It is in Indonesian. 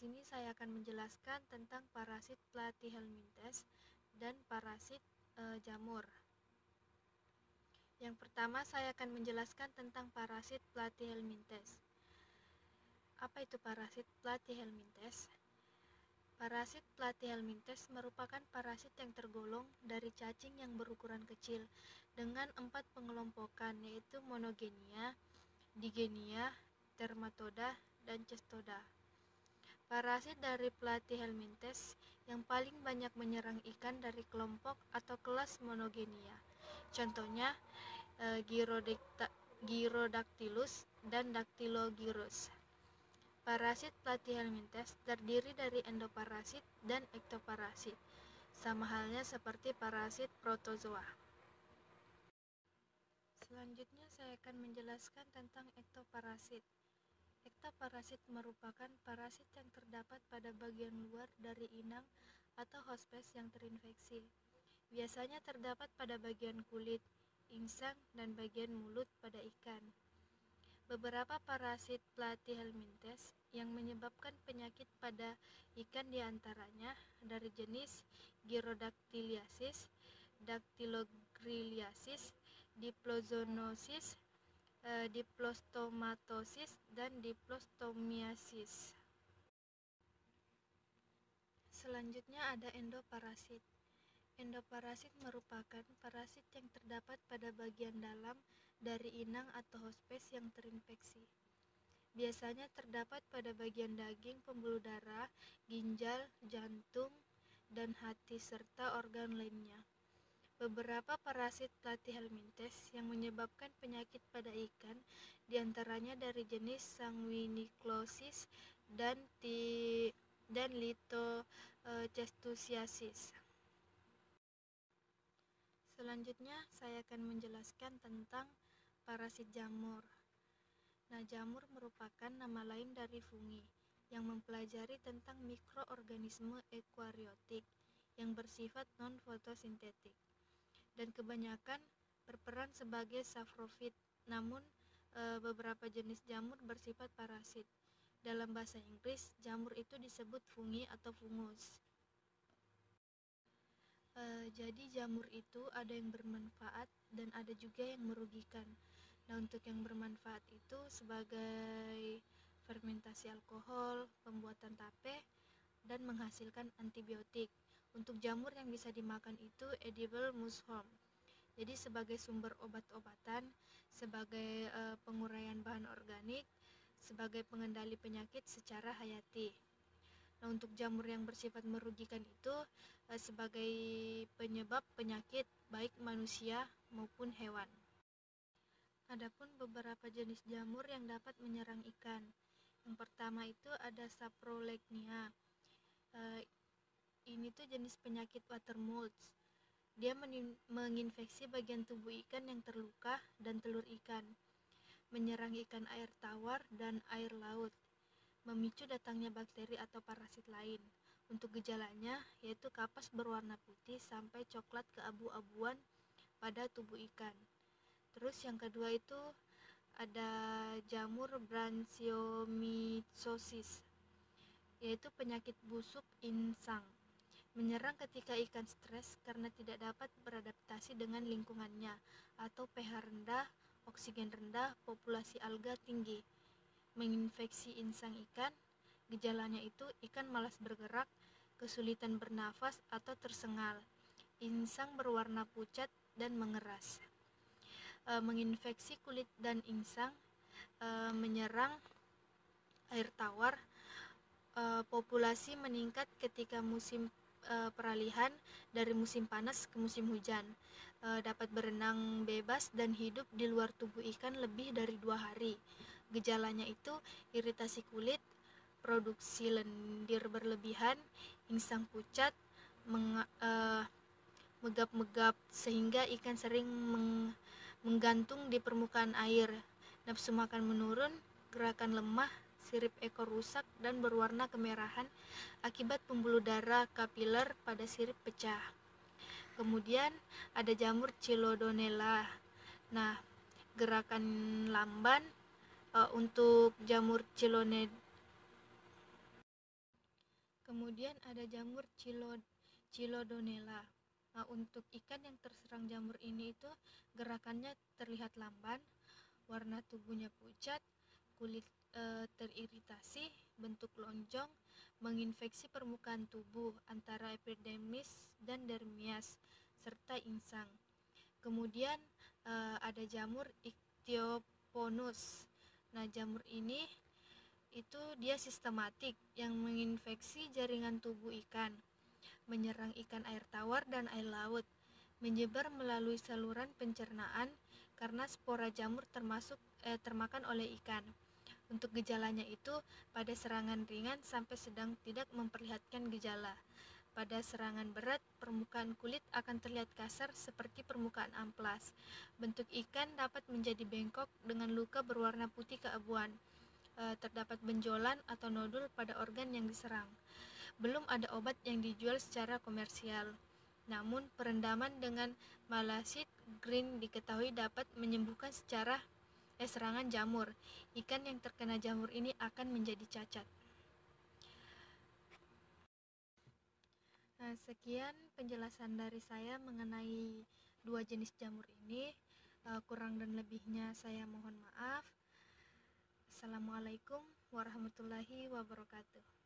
sini saya akan menjelaskan tentang parasit Platyhelminthes dan parasit jamur. Yang pertama, saya akan menjelaskan tentang parasit Platyhelminthes. Apa itu parasit Platyhelminthes? Parasit Platyhelminthes merupakan parasit yang tergolong dari cacing yang berukuran kecil dengan 4 pengelompokan, yaitu monogenia, digenia, dermatoda, dan cestoda. Parasit dari Platyhelminthes yang paling banyak menyerang ikan dari kelompok atau kelas monogenia. Contohnya Gyrodactylus dan Dactylogyrus. Parasit Platyhelminthes terdiri dari endoparasit dan ektoparasit, sama halnya seperti parasit protozoa. Selanjutnya saya akan menjelaskan tentang ektoparasit. Ektoparasit merupakan parasit yang terdapat pada bagian luar dari inang atau hospes yang terinfeksi. Biasanya terdapat pada bagian kulit, insang, dan bagian mulut pada ikan. Beberapa parasit Platyhelminthes yang menyebabkan penyakit pada ikan diantaranya dari jenis Gyrodactyliasis, Dactylogrylliasis, Diplozoonosis, Diplostomatosis, dan Diplostomiasis. Selanjutnya ada endoparasit. Endoparasit merupakan parasit yang terdapat pada bagian dalam dari inang atau hospes yang terinfeksi. Biasanya terdapat pada bagian daging, pembuluh darah, ginjal, jantung, dan hati, serta organ lainnya. Beberapa parasit Platyhelminthes yang menyebabkan penyakit pada ikan diantaranya dari jenis Sanguiniclosis dan Lithocestusiasis. Selanjutnya saya akan menjelaskan tentang parasit jamur. Nah, jamur merupakan nama lain dari fungi yang mempelajari tentang mikroorganisme eukariotik yang bersifat non-fotosintetik dan kebanyakan berperan sebagai saprofit. Namun beberapa jenis jamur bersifat parasit. Dalam bahasa Inggris, jamur itu disebut fungi atau fungus. Jadi jamur itu ada yang bermanfaat dan ada juga yang merugikan. Nah, untuk yang bermanfaat itu sebagai fermentasi alkohol, pembuatan tape, dan menghasilkan antibiotik. Untuk jamur yang bisa dimakan itu edible mushroom. Jadi sebagai sumber obat-obatan, sebagai penguraian bahan organik, sebagai pengendali penyakit secara hayati. Nah, untuk jamur yang bersifat merugikan itu sebagai penyebab penyakit baik manusia maupun hewan. Adapun beberapa jenis jamur yang dapat menyerang ikan. Yang pertama itu ada Saprolegnia. Ini tuh jenis penyakit water molds. Dia menginfeksi bagian tubuh ikan yang terluka dan telur ikan, menyerang ikan air tawar dan air laut, memicu datangnya bakteri atau parasit lain. Untuk gejalanya yaitu kapas berwarna putih sampai coklat keabu-abuan pada tubuh ikan. Terus yang kedua itu ada jamur Branchiomycosis, yaitu penyakit busuk insang, menyerang ketika ikan stres karena tidak dapat beradaptasi dengan lingkungannya atau pH rendah, oksigen rendah, populasi alga tinggi. Menginfeksi insang ikan, gejalanya itu ikan malas bergerak, kesulitan bernafas atau tersengal. Insang berwarna pucat dan mengeras. Menginfeksi kulit dan insang, menyerang air tawar. Populasi meningkat ketika musim peralihan dari musim panas ke musim hujan. Dapat berenang bebas dan hidup di luar tubuh ikan lebih dari 2 hari. Gejalanya itu iritasi kulit, produksi lendir berlebihan, insang pucat, megap-megap sehingga ikan sering menggantung di permukaan air, nafsu makan menurun, gerakan lemah, sirip ekor rusak dan berwarna kemerahan akibat pembuluh darah kapiler pada sirip pecah. Kemudian ada jamur Chilodonella. Nah, gerakan lamban untuk jamur Kemudian ada jamur Chilodonella. Nah, untuk ikan yang terserang jamur ini itu gerakannya terlihat lamban, warna tubuhnya pucat, kulit teriritasi, bentuk lonjong, menginfeksi permukaan tubuh antara epidermis dan dermis, serta insang. Kemudian ada jamur Ichthyoponus. Nah, jamur ini itu dia sistematik yang menginfeksi jaringan tubuh ikan, menyerang ikan air tawar dan air laut, menyebar melalui saluran pencernaan karena spora jamur termakan oleh ikan. Untuk gejalanya itu pada serangan ringan sampai sedang tidak memperlihatkan gejala. Pada serangan berat, permukaan kulit akan terlihat kasar seperti permukaan amplas. Bentuk ikan dapat menjadi bengkok dengan luka berwarna putih keabuan. Terdapat benjolan atau nodul pada organ yang diserang. Belum ada obat yang dijual secara komersial. Namun, perendaman dengan malasid green diketahui dapat menyembuhkan serangan jamur. Ikan yang terkena jamur ini akan menjadi cacat. Nah, sekian penjelasan dari saya mengenai dua jenis jamur ini. Kurang dan lebihnya saya mohon maaf. Assalamualaikum warahmatullahi wabarakatuh.